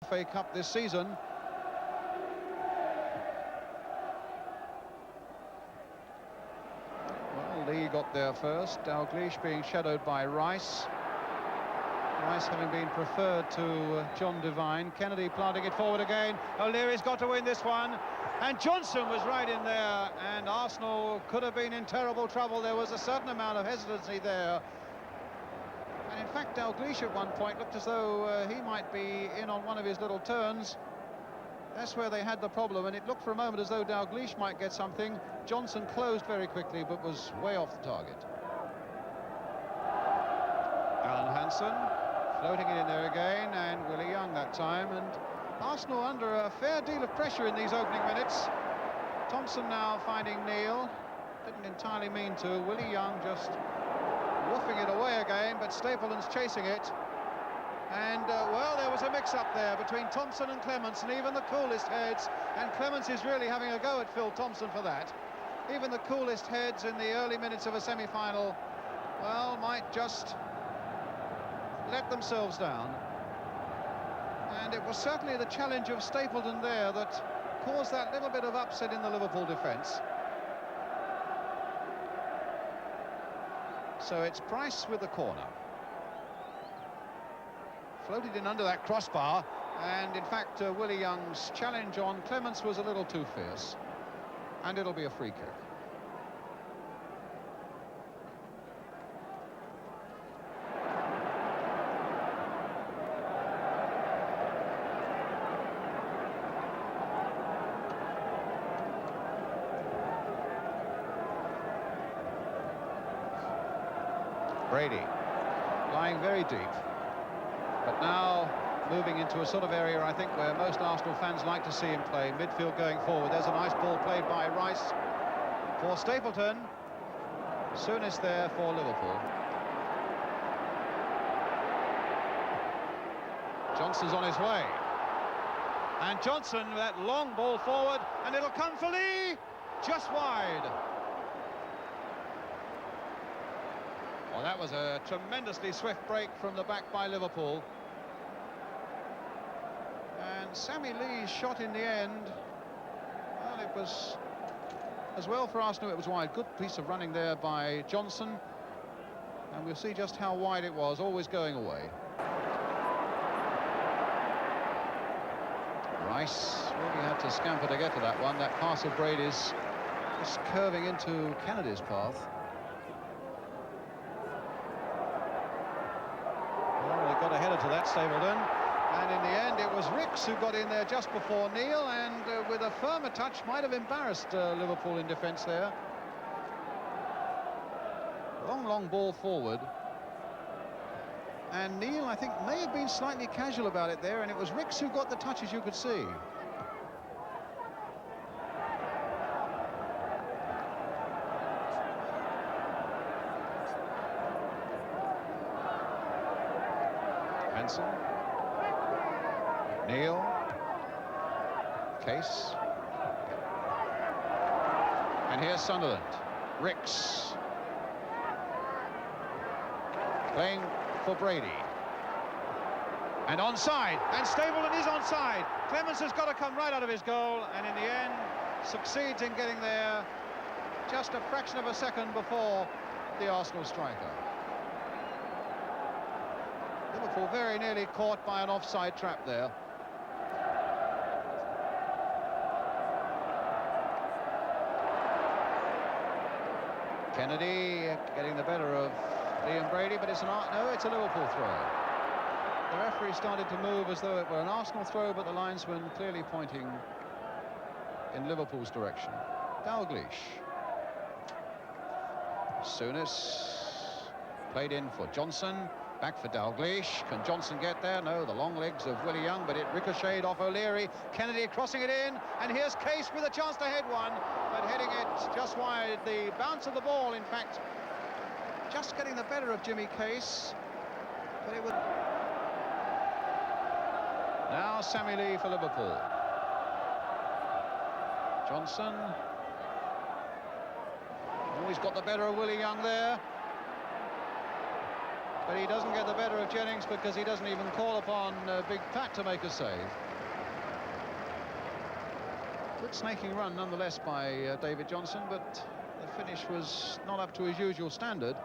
FA Cup this season. Well, Lee got there first. Dalglish being shadowed by Rice. Rice having been preferred to John Devine. Kennedy planting it forward again. O'Leary's got to win this one. And Johnson was right in there. And Arsenal could have been in terrible trouble. There was a certain amount of hesitancy there. And in fact, Dalglish at one point looked as though he might be in on one of his little turns. That's where they had the problem, and it looked for a moment as though Dalglish might get something. Johnson closed very quickly, but was way off the target. Alan Hansen floating it in there again, and Willie Young that time. And Arsenal under a fair deal of pressure in these opening minutes. Thompson now finding Neil. Didn't entirely mean to. Willie Young just woofing it away again, but Stapleton's chasing it. And, well, there was a mix-up there between Thompson and Clements, and even the coolest heads, and Clements is really having a go at Phil Thompson for that. Even the coolest heads in the early minutes of a semi-final, well, might just let themselves down. And it was certainly the challenge of Stapleton there that caused that little bit of upset in the Liverpool defence. So it's Price with the corner. Floated in under that crossbar, and in fact Willie Young's challenge on Clements was a little too fierce, and it'll be a free kick. Brady lying very deep. But now moving into a sort of area, I think, where most Arsenal fans like to see him play. Midfield going forward. There's a nice ball played by Rice for Stapleton. Souness there for Liverpool. Johnson's on his way. And Johnson, that long ball forward, and it'll come for Lee. Just wide. Well, that was a tremendously swift break from the back by Liverpool. And Sammy Lee's shot in the end, well, it was, as well for Arsenal, it was wide. Good piece of running there by Johnson. And we'll see just how wide it was, always going away. Rice really had to scamper to get to that one. That pass of Brady's just curving into Kennedy's path. Well, they got a header to that, Stapleton. And in the end, it was Ricks who got in there just before Neil, and with a firmer touch, might have embarrassed Liverpool in defence there. Long ball forward. And Neil, I think, may have been slightly casual about it there, and it was Ricks who got the touch, as you could see. Hansen. Neil. Case. And here's Sunderland. Ricks. Playing for Brady. And onside. And Stapleton is onside. Clements has got to come right out of his goal, and in the end succeeds in getting there just a fraction of a second before the Arsenal striker. Liverpool very nearly caught by an offside trap there. Kennedy getting the better of Liam Brady, but it's a Liverpool throw. The referee started to move as though it were an Arsenal throw, but the linesman clearly pointing in Liverpool's direction. Dalglish. Souness played in for Johnson. Back for Dalglish. Can Johnson get there? No, the long legs of Willie Young, but it ricocheted off O'Leary. Kennedy crossing it in, and here's Case with a chance to head one, but heading it just wide. The bounce of the ball, in fact, just getting the better of Jimmy Case, but it would. Now Sammy Lee for Liverpool. Johnson. Always got the better of Willie Young there. But he doesn't get the better of Jennings because he doesn't even call upon Big Pat to make a save. Good snaking run nonetheless by David Johnson, but the finish was not up to his usual standard.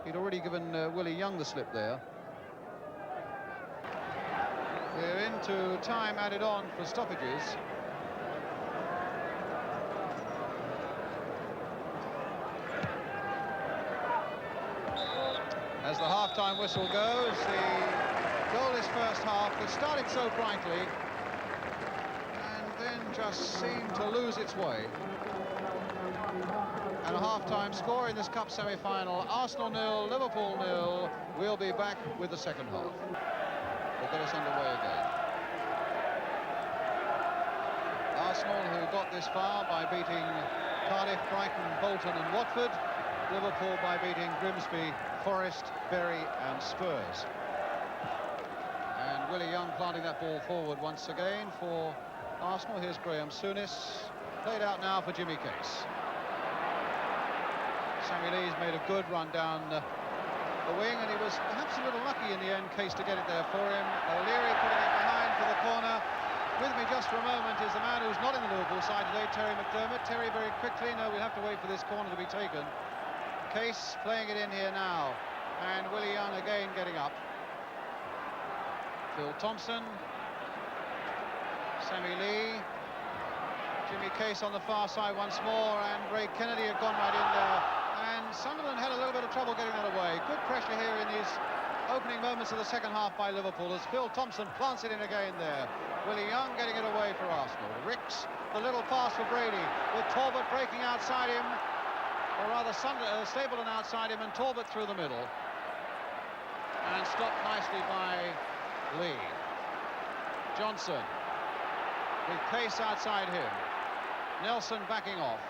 He'd already given Willie Young the slip there. We're into time added on for stoppages. As the half-time whistle goes, the goalless first half that started so brightly and then just seemed to lose its way. And a half-time score in this Cup semi-final, Arsenal 0, Liverpool 0. We'll be back with the second half. We'll get us underway again. Arsenal, who got this far by beating Cardiff, Brighton, Bolton and Watford. Liverpool by beating Grimsby, Forest, Bury and Spurs. And Willie Young planting that ball forward once again for Arsenal. Here's Graham Souness, played out now for Jimmy Case. Sammy Lee's made a good run down the wing, and he was perhaps a little lucky in the end, Case, to get it there for him. O'Leary putting it behind for the corner. With me just for a moment is the man who's not in the Liverpool side today, Terry McDermott. Terry, very quickly, no, we'll have to wait for this corner to be taken. Case playing it in here now, and Willie Young again getting up. Phil Thompson, Sammy Lee, Jimmy Case on the far side once more, and Ray Kennedy had gone right in there. And Sunderland had a little bit of trouble getting that away. Good pressure here in these opening moments of the second half by Liverpool as Phil Thompson plants it in again there. Willie Young getting it away for Arsenal. Ricks, the little pass for Brady, with Talbot breaking outside him. Or rather, Stapleton outside him and Talbot through the middle. And stopped nicely by Lee. Johnson, with Case outside him. Nelson backing off.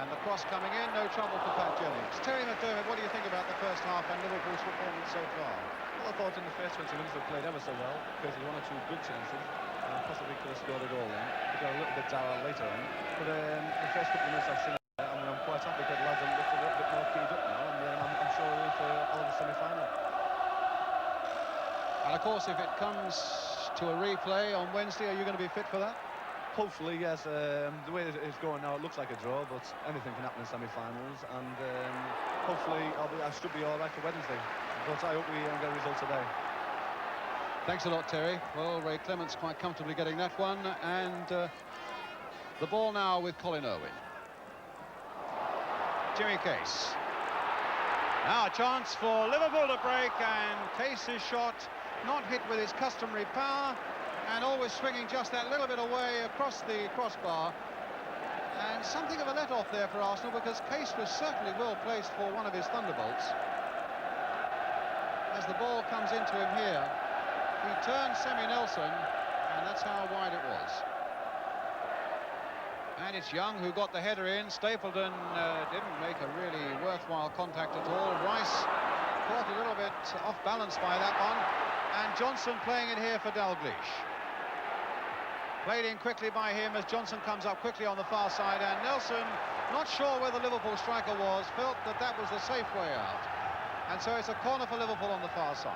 And the cross coming in, no trouble for Pat Jennings. Terry McDermott, what do you think about the first half and Liverpool's performance so far? Well, I thought in the first 20 minutes we played ever so well, created one or two good chances. Possibly could have scored a goal then. We got a little bit dour later on. But the first couple of minutes I've seen, I'm quite happy that lads are looking a little bit more keyed up now, and I'm sure we're in for all of the semi-final. And of course, if it comes to a replay on Wednesday, are you going to be fit for that? Hopefully, yes. The way it's going now, it looks like a draw, but anything can happen in semi-finals, and hopefully I should be all right for Wednesday. But I hope we get a result today. Thanks a lot, Terry. Well, Ray Clements quite comfortably getting that one, and the ball now with Colin Irwin. Jimmy Case. Now a chance for Liverpool to break, and Case's shot not hit with his customary power, and always swinging just that little bit away across the crossbar. And something of a let-off there for Arsenal, because Case was certainly well placed for one of his thunderbolts. As the ball comes into him here, he turns Semi-Nelson, and that's how wide it was. And it's Young who got the header in. Stapleton didn't make a really worthwhile contact at all. Rice caught a little bit off balance by that one. And Johnson playing it here for Dalglish. Played in quickly by him as Johnson comes up quickly on the far side, and Nelson, not sure where the Liverpool striker was, felt that that was the safe way out. And so it's a corner for Liverpool on the far side.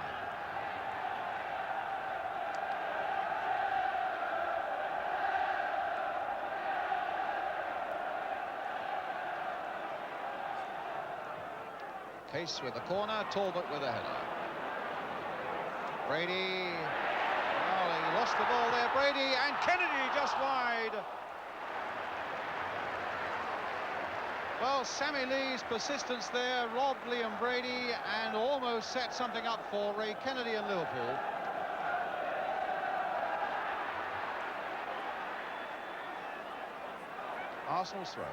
Case with the corner, Talbot with a header. Brady, well, he lost the ball there, Brady, and Kennedy just wide. Well, Sammy Lee's persistence there robbed Liam Brady and almost set something up for Ray Kennedy and Liverpool. Arsenal's throw.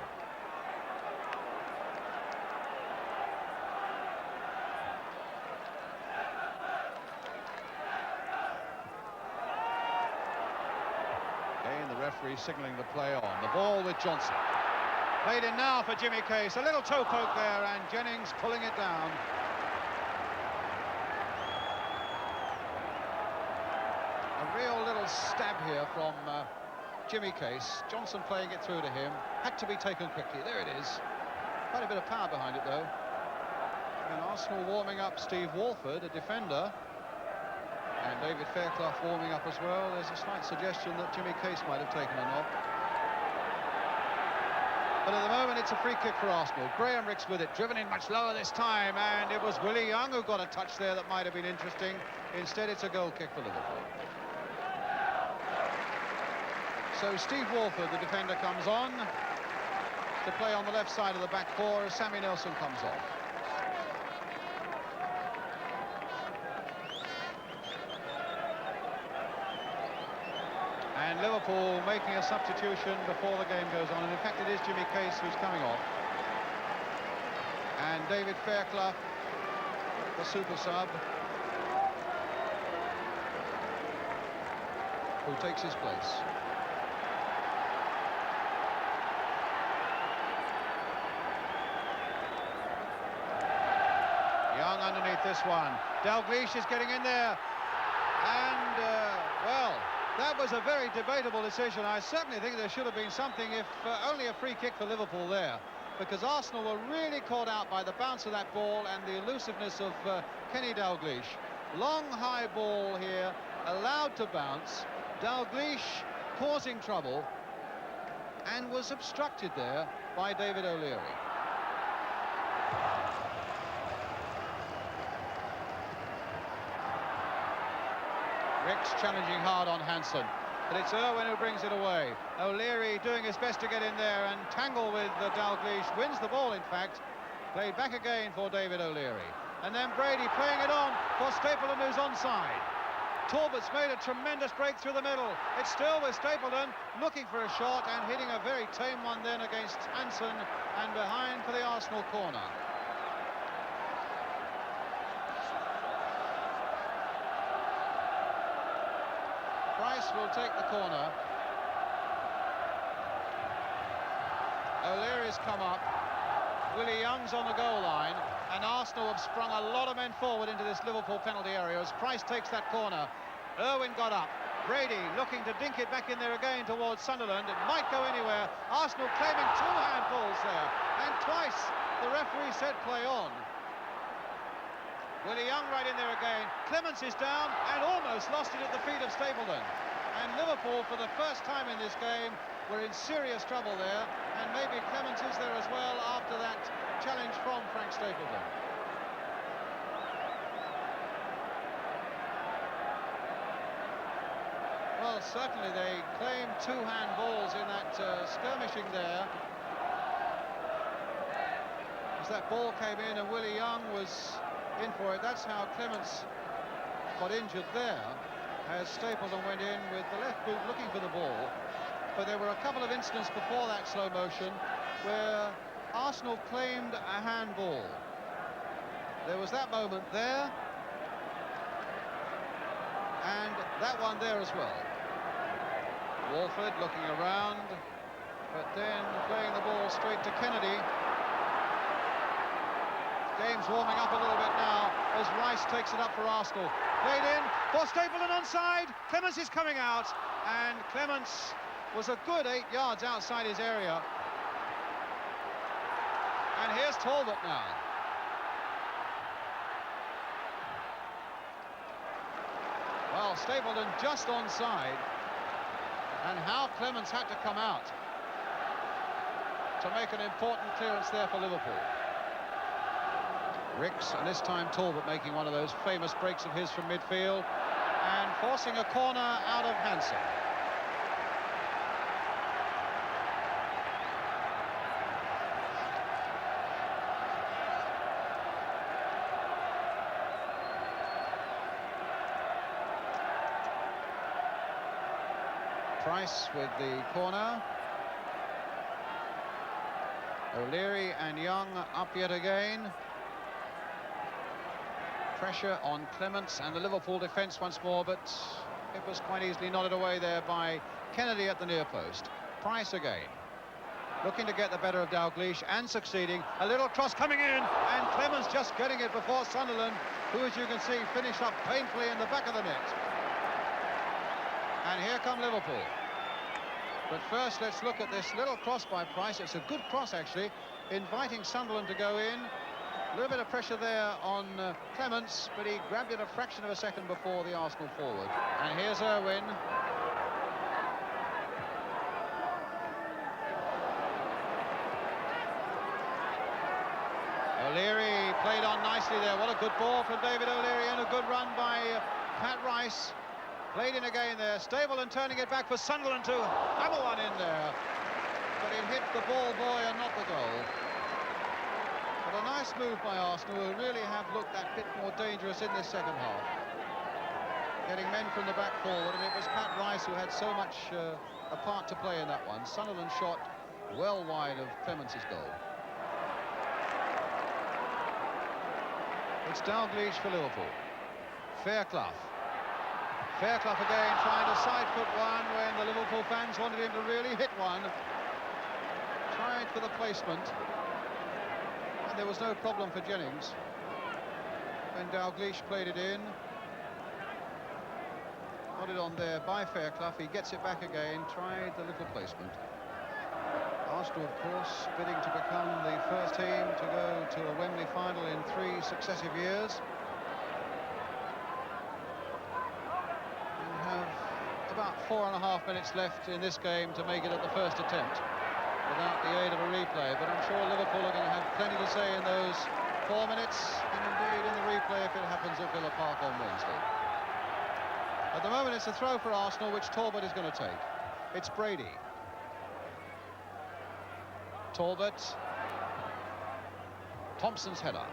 Referee signalling the play on. The ball with Johnson. Played in now for Jimmy Case. A little toe poke there, and Jennings pulling it down. A real little stab here from Jimmy Case. Johnson playing it through to him. Had to be taken quickly. There it is. Quite a bit of power behind it, though. And Arsenal warming up Steve Walford, a defender, and David Fairclough warming up as well. There's a slight suggestion that Jimmy Case might have taken a knock. But at the moment, it's a free kick for Arsenal. Graham Rix with it, driven in much lower this time, and it was Willie Young who got a touch there that might have been interesting. Instead, it's a goal kick for Liverpool. So Steve Walford, the defender, comes on to play on the left side of the back four as Sammy Nelson comes off. And Liverpool making a substitution before the game goes on. And in fact, it is Jimmy Case who's coming off. And David Fairclough, the super sub, who takes his place. Young underneath this one. Dalglish is getting in there. And, well, that was a very debatable decision. I certainly think there should have been something, if only a free kick for Liverpool there, because Arsenal were really caught out by the bounce of that ball and the elusiveness of Kenny Dalglish. Long, high ball here, allowed to bounce. Dalglish causing trouble and was obstructed there by David O'Leary. Rix challenging hard on Hansen, but it's Irwin who brings it away. O'Leary doing his best to get in there and tangle with Dalglish, wins the ball in fact. Played back again for David O'Leary. And then Brady playing it on for Stapleton, who's onside. Talbot's made a tremendous break through the middle. It's still with Stapleton, looking for a shot and hitting a very tame one then against Hansen, and behind for the Arsenal corner. Price will take the corner. O'Leary's come up. Willie Young's on the goal line, and Arsenal have sprung a lot of men forward into this Liverpool penalty area as Price takes that corner. Irwin got up. Brady looking to dink it back in there again towards Sunderland. It might go anywhere. Arsenal claiming two handballs there, and twice the referee said play on. Willie Young right in there again. Clements is down and almost lost it at the feet of Stapleton. And Liverpool, for the first time in this game, were in serious trouble there. And maybe Clements is there as well after that challenge from Frank Stapleton. Well, certainly they claimed two handballs in that skirmishing there. As that ball came in and Willie Young was in for it. That's how Clements got injured there, as Stapleton went in with the left boot looking for the ball. But there were a couple of incidents before that slow motion where Arsenal claimed a handball. There was that moment there, and that one there as well. Walford looking around, but then playing the ball straight to Kennedy. Game's warming up a little bit now as Rice takes it up for Arsenal. Played in for Stapleton onside. Clements is coming out, and Clements was a good 8 yards outside his area. And here's Talbot now. Well, Stapleton just onside, and how Clements had to come out to make an important clearance there for Liverpool. Rix, and this time Talbot making one of those famous breaks of his from midfield and forcing a corner out of Hansen. Price with the corner. O'Leary and Young up yet again. Pressure on Clements and the Liverpool defence once more, but it was quite easily nodded away there by Kennedy at the near post. Price again, looking to get the better of Dalglish and succeeding. A little cross coming in, and Clements just getting it before Sunderland, who, as you can see, finished up painfully in the back of the net. And here come Liverpool. But first, let's look at this little cross by Price. It's a good cross, actually, inviting Sunderland to go in. A little bit of pressure there on Clements, but he grabbed it a fraction of a second before the Arsenal forward. And here's Irwin. O'Leary played on nicely there. What a good ball from David O'Leary, and a good run by Pat Rice. Played in again there, stable and turning it back for Sunderland to hammer one in there. But it hit the ball boy and not the goal. But a nice move by Arsenal, who really have looked that bit more dangerous in this second half. Getting men from the back forward, and it was Pat Rice who had so much a part to play in that one. Sunderland shot well wide of Clements' goal. It's Dalglish for Liverpool. Fairclough. Fairclough again trying to side foot one when the Liverpool fans wanted him to really hit one. Tried for the placement. And there was no problem for Jennings. When Dalglish played it in. Got it on there by Fairclough. He gets it back again. Tried the little placement. Arsenal, of course, bidding to become the first team to go to a Wembley final in 3 successive years. And have about 4.5 minutes left in this game to make it at the first attempt without the aid of a replay. But I'm sure Liverpool are going to have plenty to say in those 4 minutes, and indeed in the replay if it happens at Villa Park on Wednesday. At the moment, it's a throw for Arsenal, which Talbot is going to take. It's Brady. Talbot. Thompson's header.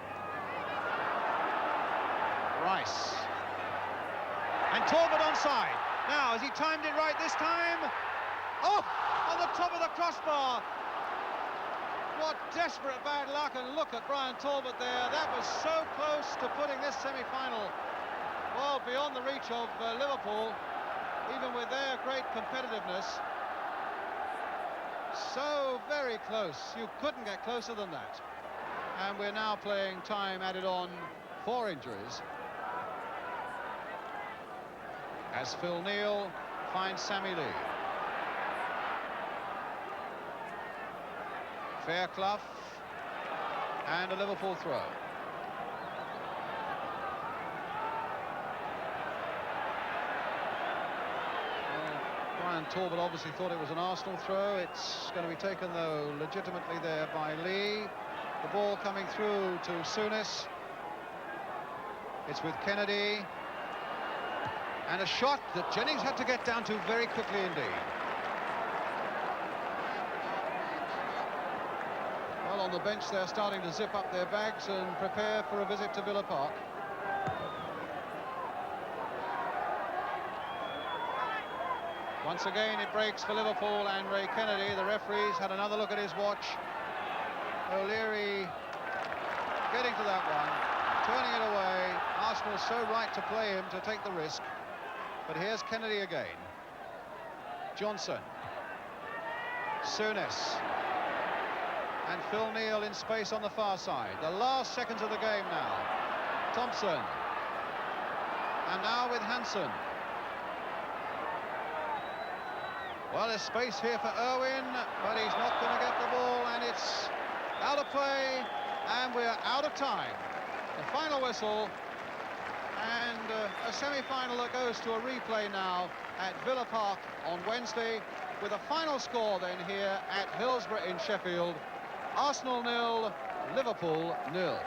Rice. And Talbot onside. Now, has he timed it right this time? Oh, on the top of the crossbar. What desperate bad luck, and look at Brian Talbot there. That was so close to putting this semi-final, well, beyond the reach of Liverpool, even with their great competitiveness. So very close. You couldn't get closer than that. And we're now playing time added on for injuries. As Phil Neal finds Sammy Lee. Fairclough. And a Liverpool throw. Brian Talbot obviously thought it was an Arsenal throw. It's going to be taken, though, legitimately there by Lee. The ball coming through to Souness. It's with Kennedy. And a shot that Jennings had to get down to very quickly indeed. Well, on the bench they're starting to zip up their bags and prepare for a visit to Villa Park. Once again it breaks for Liverpool and Ray Kennedy. The referee's had another look at his watch. O'Leary getting to that one, turning it away. Arsenal so right to play him, to take the risk. But here's Kennedy again. Johnson. Souness. And Phil Neal in space on the far side. The last seconds of the game now. Thompson. And now with Hansen. Well, there's space here for Irwin, but he's not going to get the ball, and it's out of play, and we're out of time. The final whistle, and a semi-final that goes to a replay now at Villa Park on Wednesday, with a final score then here at Hillsborough in Sheffield. Arsenal 0, Liverpool 0.